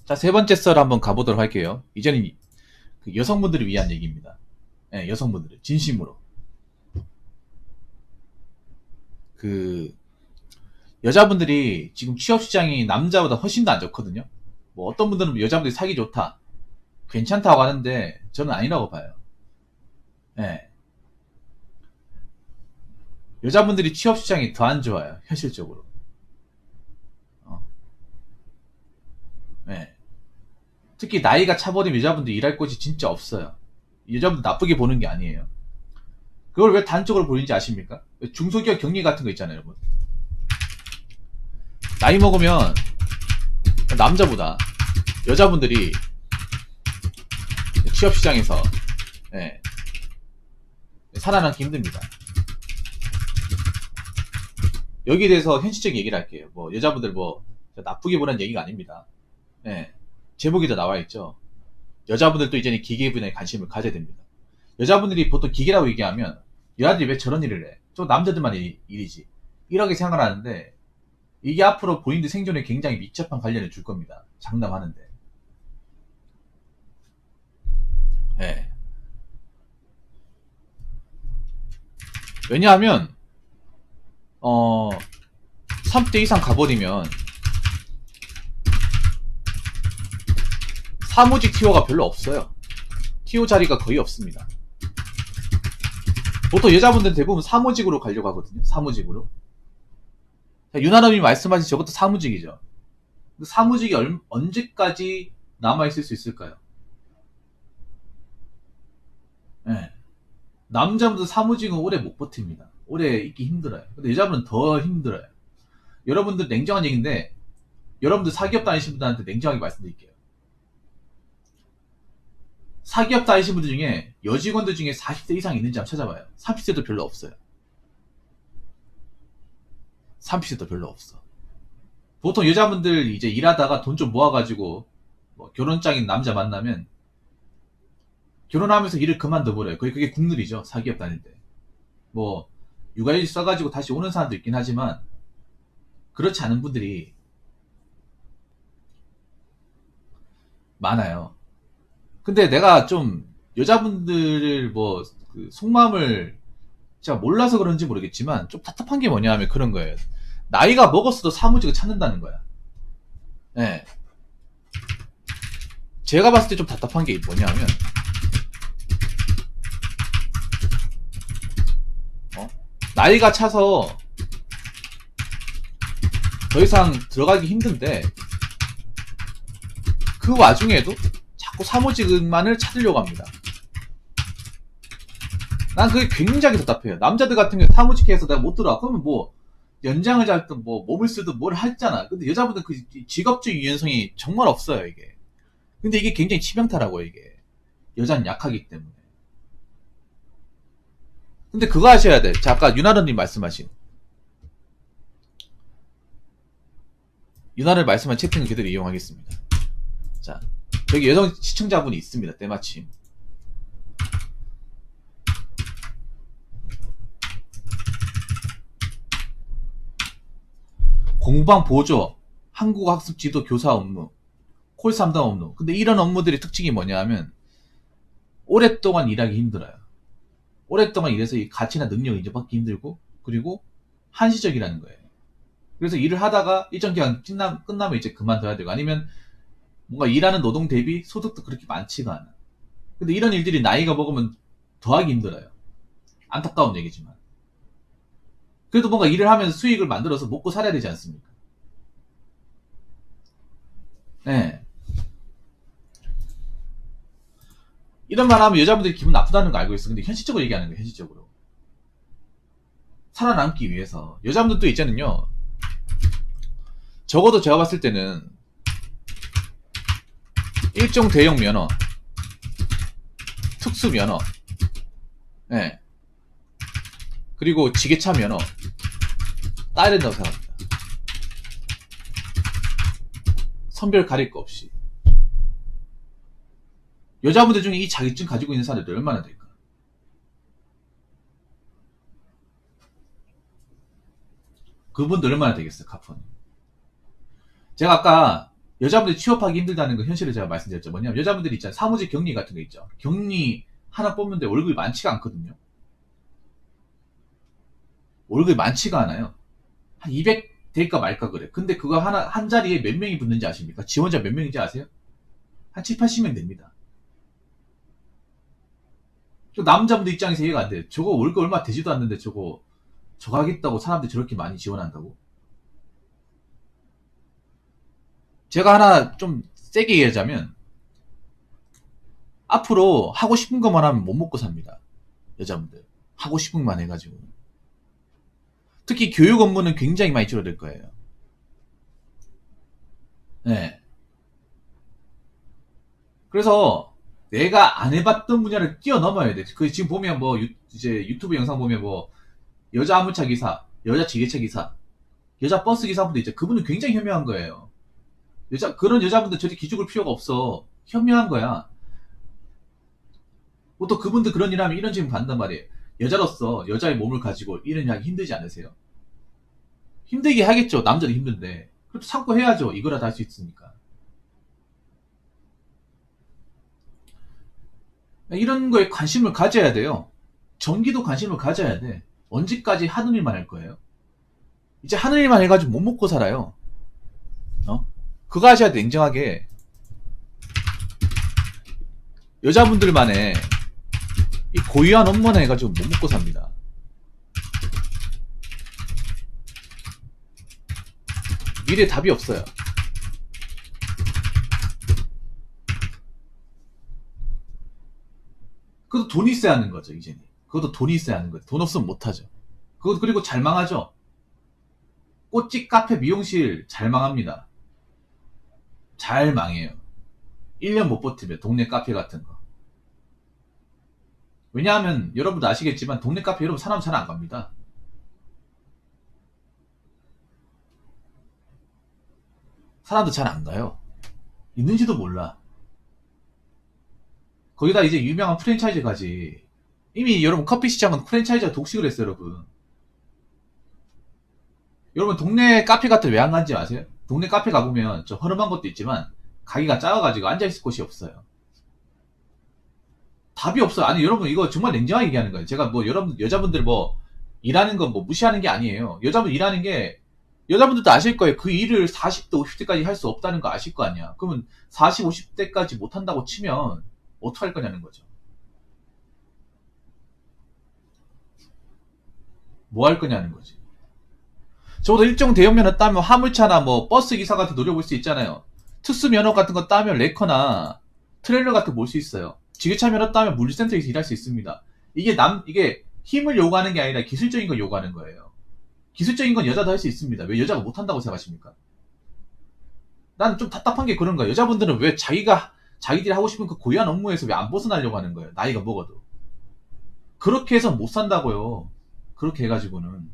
자, 세 번째 썰 한번 가보도록 할게요. 이제는 그 여성분들을 위한 얘기입니다. 네, 여성분들을 진심으로. 그 여자분들이 지금 취업시장이 남자보다 훨씬 더 안 좋거든요. 뭐 어떤 분들은 여자분들이 살기 좋다, 괜찮다고 하는데 저는 아니라고 봐요. 네. 여자분들이 취업시장이 더 안 좋아요, 현실적으로. 어. 네. 특히 나이가 차버리면 여자분들 일할 곳이 진짜 없어요. 여자분들 나쁘게 보는 게 아니에요. 그걸 왜 단적으로 보이는지 아십니까? 중소기업 격리 같은 거 있잖아요, 여러분. 나이 먹으면 남자보다 여자분들이 취업시장에서 예, 살아남기 힘듭니다. 여기에 대해서 현실적인 얘기를 할게요. 뭐 여자분들 뭐 나쁘게 보는 얘기가 아닙니다. 예, 제목에도 나와 있죠. 여자분들도 이제는 기계 분야에 관심을 가져야 됩니다. 여자분들이 보통 기계라고 얘기하면 여자들이 왜 저런 일을 해? 저 남자들만 일이지. 이렇게 생각을 하는데 이게 앞으로 본인들 생존에 굉장히 밀접한 관련을 줄 겁니다. 장담하는데. 예. 왜냐하면 30대 이상 가버리면 사무직 티오가 별로 없어요. 티오 자리가 거의 없습니다. 보통 여자분들은 대부분 사무직으로 가려고 하거든요. 사무직으로. 유나님이 말씀하신 저것도 사무직이죠. 사무직이 언제까지 남아있을 수 있을까요? 네. 남자분들 사무직은 오래 못 버팁니다. 오래 있기 힘들어요. 근데 여자분은 더 힘들어요. 여러분들 냉정한 얘기인데, 여러분들 사기업 다니시는 분들한테 냉정하게 말씀드릴게요. 사기업 다니시는 분들 중에 여직원들 중에 40대 이상 있는지 한번 찾아봐요. 30대도 별로 없어요. 30대도 별로 없어. 보통 여자분들 이제 일하다가 돈 좀 모아가지고 뭐 결혼장인 남자 만나면 결혼하면서 일을 그만둬버려요. 거의 그게 국룰이죠. 사기업 다닐 때. 뭐 육아일 써가지고 다시 오는 사람도 있긴 하지만 그렇지 않은 분들이 많아요. 근데 내가 좀 여자분들을 그 속마음을 제가 몰라서 그런지 모르겠지만 좀 답답한 게 뭐냐 하면 그런 거예요. 나이가 먹었어도 사무직을 찾는다는 거야. 네. 제가 봤을 때 좀 답답한 게 뭐냐 하면 나이가 차서 더 이상 들어가기 힘든데 그 와중에도 자꾸 사무직만을 찾으려고 합니다. 난 그게 굉장히 답답해요. 남자들 같은 경우 사무직해서 내가 못 들어와. 그러면 뭐 연장을 잡든 뭐 몸을 쓰든 뭘 했잖아. 근데 여자분들 그 직업적 유연성이 정말 없어요, 이게. 근데 이게 굉장히 치명타라고요, 이게. 여자는 약하기 때문에. 근데 그거 하셔야 돼. 자, 아까 유나르님 말씀하신 유나를 말씀한 채팅을 그대로 이용하겠습니다. 자, 여기 여성 시청자분이 있습니다. 때마침. 공방 보조, 한국어 학습 지도 교사 업무, 콜 상담 업무. 근데 이런 업무들의 특징이 뭐냐 하면 오랫동안 일하기 힘들어요. 오랫동안 일해서 이 가치나 능력을 인정받기 힘들고 그리고 한시적이라는 거예요. 그래서 일을 하다가 일정 기간 끝나면 이제 그만둬야 되고 아니면 뭔가 일하는 노동 대비 소득도 그렇게 많지가 않아. 근데 이런 일들이 나이가 먹으면 더하기 힘들어요. 안타까운 얘기지만. 그래도 뭔가 일을 하면서 수익을 만들어서 먹고 살아야 되지 않습니까? 네. 이런 말 하면 여자분들이 기분 나쁘다는 거 알고 있어. 근데 현실적으로 얘기하는 거예요, 현실적으로. 살아남기 위해서. 여자분들도 있잖아요. 적어도 제가 봤을 때는 일종 대형 면허, 특수 면허, 네. 그리고 지게차 면허 따야 된다고 생각합니다. 성별 가릴 거 없이. 여자분들 중에 이 자격증 가지고 있는 사람들이 얼마나 될까? 그분들 얼마나 되겠어요, 카폰이. 제가 아까 여자분들이 취업하기 힘들다는 거 현실을 제가 말씀드렸죠. 뭐냐면 여자분들이 있잖아요. 사무직 격리 같은 거 있죠. 격리 하나 뽑는데 월급이 많지가 않거든요. 월급이 많지가 않아요. 한 200 될까 말까 그래. 근데 그거 하나, 한 자리에 몇 명이 붙는지 아십니까? 지원자 몇 명인지 아세요? 한 7, 80명 됩니다. 남자분들 입장에서 이해가 안 돼요. 저거 월급 얼마 되지도 않는데 저거 하겠다고 사람들이 저렇게 많이 지원한다고? 제가 하나 좀 세게 얘기하자면 앞으로 하고 싶은 것만 하면 못 먹고 삽니다. 여자분들. 하고 싶은 것만 해가지고. 특히 교육 업무는 굉장히 많이 줄어들 거예요. 네. 그래서 내가 안 해봤던 분야를 뛰어넘어야 돼. 그 지금 보면 뭐 이제 유튜브 영상 보면 뭐 여자 화물차 기사, 여자 지게차 기사, 여자 버스 기사분들 있죠. 그분은 굉장히 현명한 거예요. 그런 여자분들 절대 기죽을 필요가 없어. 현명한 거야. 보통 그분들 그런 일 하면 이런 질문 받는단 말이에요. 여자로서 여자의 몸을 가지고 이런 일 하기 힘들지 않으세요? 힘들게 하겠죠. 남자도 힘든데. 그래도 참고 해야죠. 이거라도 할 수 있으니까. 이런 거에 관심을 가져야 돼요. 전기도 관심을 가져야 돼. 언제까지 하는 일만 할 거예요? 이제 하는 일만 해가지고 못 먹고 살아요. 그거 하셔야 돼. 냉정하게. 여자분들만의 이 고유한 업무나 해가지고 못 먹고 삽니다. 미래에 답이 없어요. 그것도 돈이 있어야 하는 거죠, 이제는. 그것도 돈이 있어야 하는 거죠. 돈 없으면 못하죠. 그것도 그리고 잘 망하죠. 꽃집, 카페, 미용실 잘 망합니다. 잘 망해요. 1년 못 버티면 동네 카페 같은 거. 왜냐하면 여러분도 아시겠지만 동네 카페 여러분 사람 잘 안 갑니다. 사람도 잘 안 가요. 있는지도 몰라. 거기다 이제 유명한 프랜차이즈 가지. 이미 여러분 커피 시장은 프랜차이즈가 독식을 했어요, 여러분. 여러분 동네 카페 같은 왜 안 간지 아세요? 동네 카페 가보면 좀 허름한 것도 있지만 가기가 작아가지고 앉아있을 곳이 없어요. 답이 없어요. 아니 여러분 이거 정말 냉정하게 얘기하는 거예요. 제가 뭐 여러분 여자분들 뭐 일하는 거 뭐 무시하는 게 아니에요. 여자분 일하는 게 여자분들도 아실 거예요. 그 일을 40대 50대까지 할 수 없다는 거 아실 거 아니야. 그러면 40, 50대까지 못한다고 치면 어떡할 거냐는 거죠. 뭐 할 거냐는 거지. 적어도 일정 대형 면허 따면 화물차나 뭐 버스 기사 같은 노려볼 수 있잖아요. 특수 면허 같은 거 따면 레커나 트레일러 같은 거 몰 수 있어요. 지게차 면허 따면 물류센터에서 일할 수 있습니다. 이게 힘을 요구하는 게 아니라 기술적인 걸 요구하는 거예요. 기술적인 건 여자도 할 수 있습니다. 왜 여자가 못한다고 생각하십니까? 난 좀 답답한 게 그런 거야. 여자분들은 왜 자기들이 하고 싶은 그 고유한 업무에서 왜 안 벗어나려고 하는 거예요. 나이가 먹어도. 그렇게 해서 못 산다고요. 그렇게 해가지고는.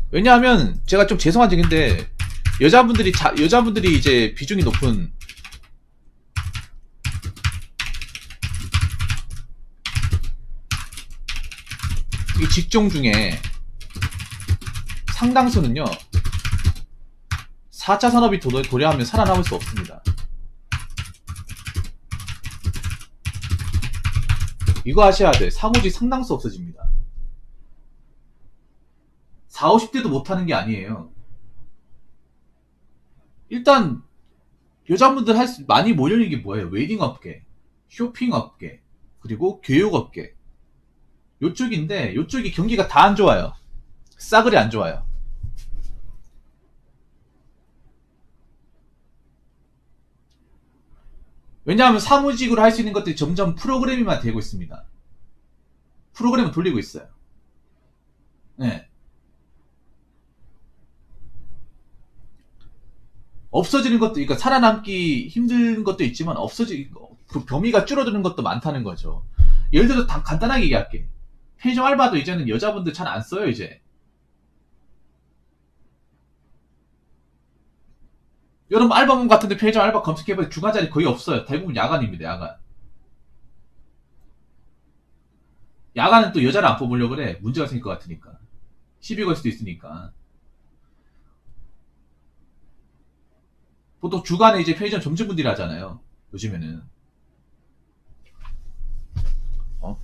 왜냐하면 제가 좀 죄송한 얘기인데 여자분들이 이제 비중이 높은 이 직종 중에 상당수는요 4차 산업이 도래하면 살아남을 수 없습니다. 이거 하셔야 돼. 사무직 상당수 없어집니다. 4, 50대도 못하는 게 아니에요. 일단 여자분들 많이 몰려있는 게 뭐예요? 웨딩 업계, 쇼핑 업계, 그리고 교육 업계. 요쪽인데 요쪽이 경기가 다 안 좋아요. 싸그리 안 좋아요. 왜냐하면 사무직으로 할 수 있는 것들이 점점 프로그래밍만 되고 있습니다. 프로그램을 돌리고 있어요. 네. 없어지는 것도, 그러니까 살아남기 힘든 것도 있지만 그 범위가 줄어드는 것도 많다는 거죠. 예를 들어 간단하게 얘기할게. 편의점 알바도 이제는 여자분들 잘 안 써요, 이제. 여러분 알바몬 같은데 편의점 알바 검색해봐도 주간 자리 거의 없어요. 대부분 야간입니다, 야간. 야간은 또 여자를 안 뽑으려고 그래. 문제가 생길 것 같으니까. 시비 걸 수도 있으니까. 보통 주간에 이제 편의점 점주분들이 하잖아요. 요즘에는. 어?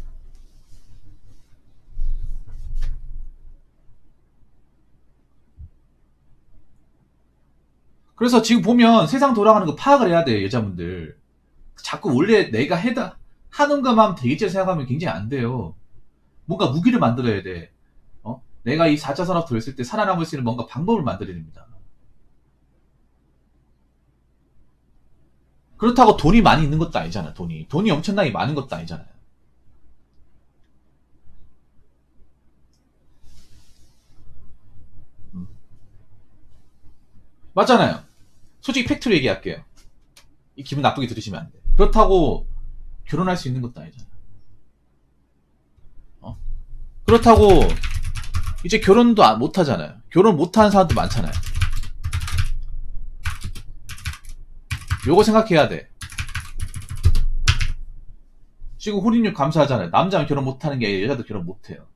그래서 지금 보면 세상 돌아가는 거 파악을 해야 돼, 여자분들. 자꾸 원래 내가 하는 것만 되겠지 생각하면 굉장히 안 돼요. 뭔가 무기를 만들어야 돼. 내가 이 4차 산업 들어있을 때 살아남을 수 있는 뭔가 방법을 만들어야 됩니다. 그렇다고 돈이 많이 있는 것도 아니잖아, 돈이 엄청나게 많은 것도 아니잖아요. 음. 맞잖아요. 솔직히 팩트로 얘기할게요. 이 기분 나쁘게 들으시면 안 돼. 그렇다고 결혼할 수 있는 것도 아니잖아. 어? 그렇다고 이제 결혼도 못 하잖아요. 결혼 못 하는 사람도 많잖아요. 요거 생각해야 돼. 지금 혼인율 감소하잖아요. 남자는 결혼 못 하는 게 아니라 여자도 결혼 못 해요.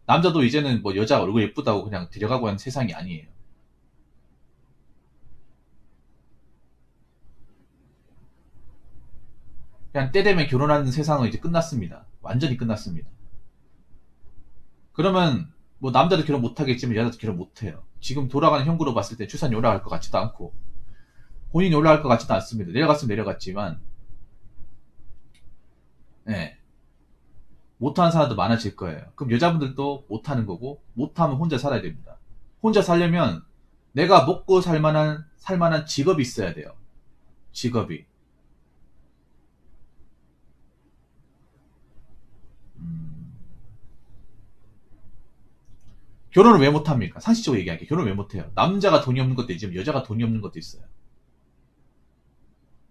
남자도 이제는 뭐 여자 얼굴 예쁘다고 그냥 데려가고 하는 세상이 아니에요. 그냥 때 되면 결혼하는 세상은 이제 끝났습니다. 완전히 끝났습니다. 그러면 뭐 남자도 결혼 못 하겠지만 여자도 결혼 못 해요. 지금 돌아가는 형국으로 봤을 때 출산이 올라갈 것 같지도 않고 혼인이 올라갈 것 같지도 않습니다. 내려갔으면 내려갔지만 네. 못하는 사람도 많아질 거예요. 그럼 여자분들도 못하는 거고 못하면 혼자 살아야 됩니다. 혼자 살려면 내가 먹고 살만한 직업이 있어야 돼요. 직업이. 음, 결혼을 왜 못합니까? 상식적으로 얘기할게요. 결혼을 왜 못해요? 남자가 돈이 없는 것도 있지만 여자가 돈이 없는 것도 있어요.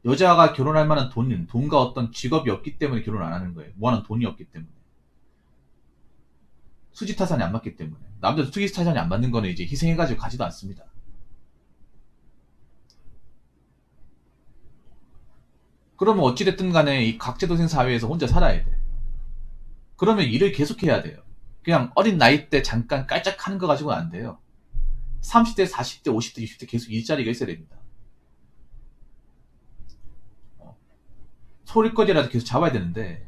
여자가 결혼할 만한 돈과 어떤 직업이 없기 때문에 결혼 안 하는 거예요. 뭐 하는 돈이 없기 때문에. 수지타산이 안 맞기 때문에. 남자도 수지타산이 안 맞는 거는 이제 희생해가지고 가지도 않습니다. 그러면 어찌됐든 간에 이 각제도생 사회에서 혼자 살아야 돼. 그러면 일을 계속해야 돼요. 그냥 어린 나이 때 잠깐 깔짝 하는 거 가지고는 안 돼요. 30대, 40대, 50대, 60대 계속 일자리가 있어야 됩니다. 소일거리라도 계속 잡아야 되는데.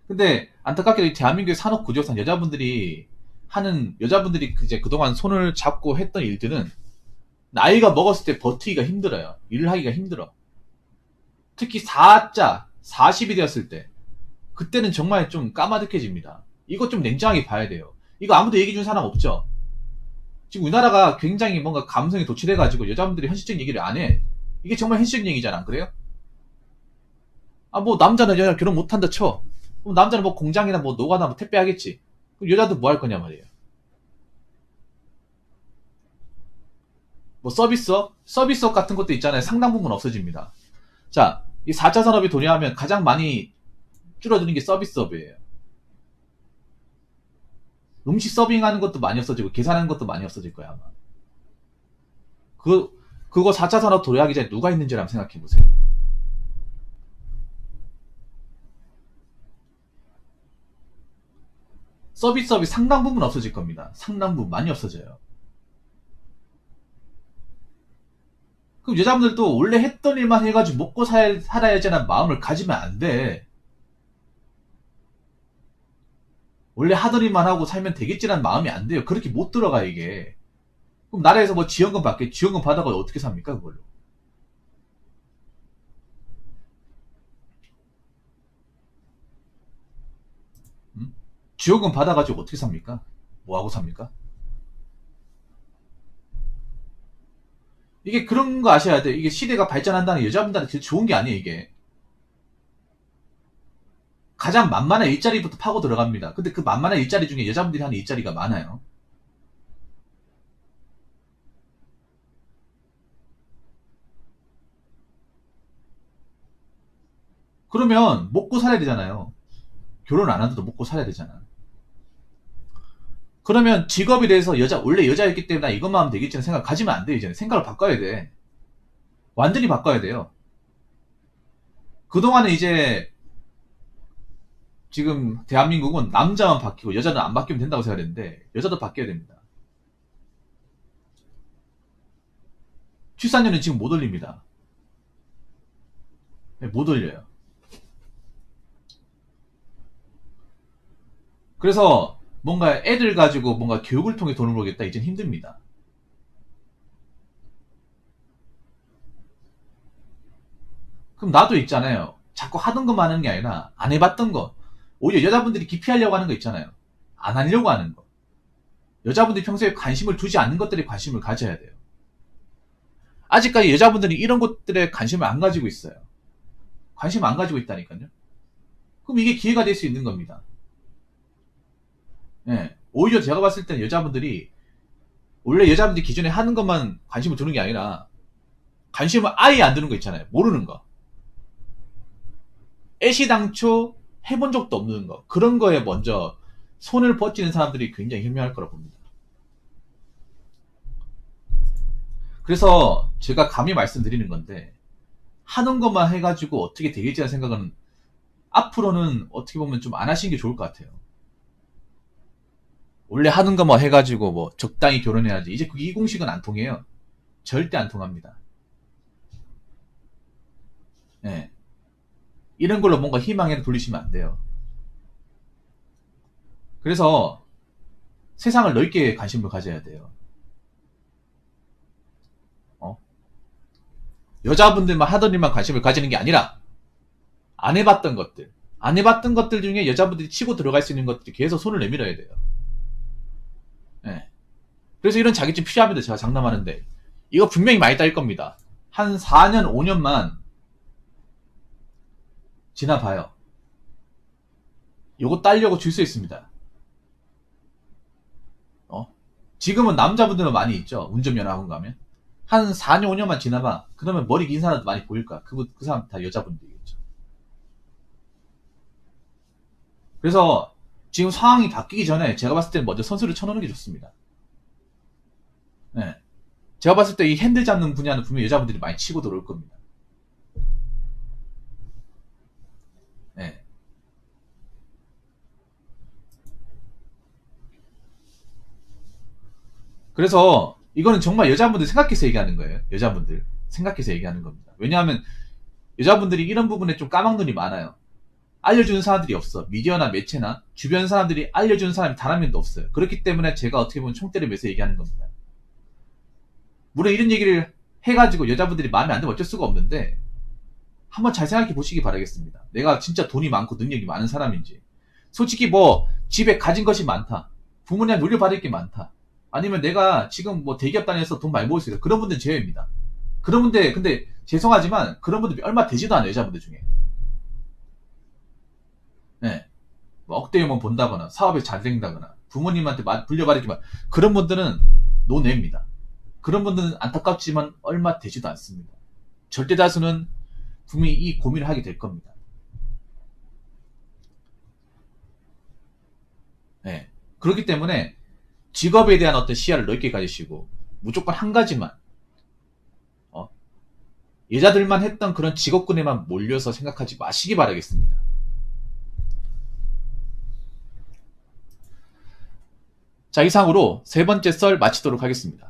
근데 안타깝게도 대한민국의 산업 구조상 여자분들이 이제 그동안 손을 잡고 했던 일들은 나이가 먹었을 때 버티기가 힘들어요. 일을 하기가 힘들어. 특히 4자, 40이 되었을 때. 그때는 정말 좀 까마득해집니다. 이거 좀 냉정하게 봐야 돼요. 이거 아무도 얘기해 준 사람 없죠? 지금 우리나라가 굉장히 뭔가 감성이 도취돼가지고 여자분들이 현실적인 얘기를 안 해. 이게 정말 현실적인 얘기잖아, 안 그래요? 뭐 남자는 여자 결혼 못한다 쳐. 그럼 남자는 뭐 공장이나 뭐 노가다 뭐 택배 하겠지. 그럼 여자도 뭐 할 거냐 말이에요. 뭐 서비스업 같은 것도 있잖아요. 상당 부분 없어집니다. 자, 이 4차 산업이 도래하면 가장 많이 줄어드는 게 서비스업이에요. 음식 서빙하는 것도 많이 없어지고 계산하는 것도 많이 없어질 거야 아마. 그거 4차 산업 도래하기 전에 누가 있는지 한번 생각해 보세요. 서비스업이 상당 부분 없어질 겁니다. 상당 부분 많이 없어져요. 그럼 여자분들도 원래 했던 일만 해가지고 먹고 살아야지라는 마음을 가지면 안 돼. 원래 하던 일만 하고 살면 되겠지라는 마음이 안 돼요. 그렇게 못 들어가 이게. 그럼 나라에서 뭐 지원금 받게 지원금 받아가 어떻게 삽니까 그걸로? 음? 지원금 받아가지고 어떻게 삽니까? 뭐 하고 삽니까? 이게 그런 거 아셔야 돼. 이게 시대가 발전한다는 여자분들한테 좋은 게 아니에요 이게. 가장 만만한 일자리부터 파고 들어갑니다. 근데 그 만만한 일자리 중에 여자분들이 하는 일자리가 많아요. 그러면 먹고 살아야 되잖아요. 결혼 안 하더라도 먹고 살아야 되잖아. 그러면 직업에 대해서 원래 여자였기 때문에 나 이것만 하면 되겠지는 생각 가지면 안 돼, 이제는. 생각을 바꿔야 돼. 완전히 바꿔야 돼요. 그동안은 이제, 지금 대한민국은 남자만 바뀌고 여자는 안 바뀌면 된다고 생각했는데, 여자도 바뀌어야 됩니다. 출산율은 지금 못 올립니다. 못 올려요. 그래서 뭔가 애들 가지고 뭔가 교육을 통해 돈을 벌겠다 이젠 힘듭니다. 그럼 나도 있잖아요. 자꾸 하던 것만 하는 게 아니라 안 해봤던 거. 오히려 여자분들이 기피하려고 하는 거 있잖아요. 안 하려고 하는 거. 여자분들이 평소에 관심을 두지 않는 것들에 관심을 가져야 돼요. 아직까지 여자분들이 이런 것들에 관심을 안 가지고 있어요. 관심 안 가지고 있다니까요. 그럼 이게 기회가 될 수 있는 겁니다. 예. 오히려 제가 봤을 때는 여자분들이 원래 여자분들이 기존에 하는 것만 관심을 두는 게 아니라 관심을 아예 안 두는 거 있잖아요. 모르는 거. 애시당초 해본 적도 없는 거. 그런 거에 먼저 손을 뻗치는 사람들이 굉장히 현명할 거라고 봅니다. 그래서 제가 감히 말씀드리는 건데 하는 것만 해가지고 어떻게 되겠지라는 생각은 앞으로는 어떻게 보면 좀 안 하시는 게 좋을 것 같아요. 원래 하는 것만 해가지고 뭐 적당히 결혼해야지. 이제 이 공식은 안 통해요. 절대 안 통합니다. 네. 이런 걸로 뭔가 희망에 돌리시면 안 돼요. 그래서 세상을 넓게 관심을 가져야 돼요. 여자분들만 하던 일만 관심을 가지는 게 아니라 안 해봤던 것들 중에 여자분들이 치고 들어갈 수 있는 것들이 계속 손을 내밀어야 돼요. 네. 그래서 이런 자격증 필요합니다. 제가 장담하는데 이거 분명히 많이 따일 겁니다. 한 4년 5년만 지나봐요. 요거 따려고 줄 수 있습니다. 지금은 남자분들은 많이 있죠. 운전면허 학원 가면 한 4년 5년만 지나봐. 그러면 머리 긴 사람도 많이 보일 거야. 그 사람 다 여자분들이겠죠. 그래서 지금 상황이 바뀌기 전에 제가 봤을 때는 먼저 선수를 쳐놓는 게 좋습니다. 네. 제가 봤을 때 이 핸들 잡는 분야는 분명히 여자분들이 많이 치고 들어올 겁니다. 네. 그래서 이거는 정말 여자분들 생각해서 얘기하는 거예요. 여자분들 생각해서 얘기하는 겁니다. 왜냐하면 여자분들이 이런 부분에 좀 까막눈이 많아요. 알려주는 사람들이 없어. 미디어나 매체나 주변 사람들이 알려주는 사람이 단 한 명도 없어요. 그렇기 때문에 제가 어떻게 보면 총대를 매서 얘기하는 겁니다. 물론 이런 얘기를 해가지고 여자분들이 마음에 안 들면 어쩔 수가 없는데 한번 잘 생각해 보시기 바라겠습니다. 내가 진짜 돈이 많고 능력이 많은 사람인지. 솔직히 뭐 집에 가진 것이 많다. 부모님한테 물려받을 게 많다. 아니면 내가 지금 뭐 대기업 다녀서 돈 많이 모을 수 있다. 그런 분들은 제외입니다. 그런 분들 근데 죄송하지만 그런 분들이 얼마 되지도 않아요. 여자분들 중에. 네. 뭐 억대요만 본다거나 사업에 잘 된다거나 부모님한테 불려받았지만 그런 분들은 노냅니다. 그런 분들은 안타깝지만 얼마 되지도 않습니다. 절대 다수는 분명히 이 고민을 하게 될 겁니다. 네. 그렇기 때문에 직업에 대한 어떤 시야를 넓게 가지시고 무조건 한 가지만 여자들만 했던 그런 직업군에만 몰려서 생각하지 마시기 바라겠습니다. 자, 이상으로 세 번째 썰 마치도록 하겠습니다.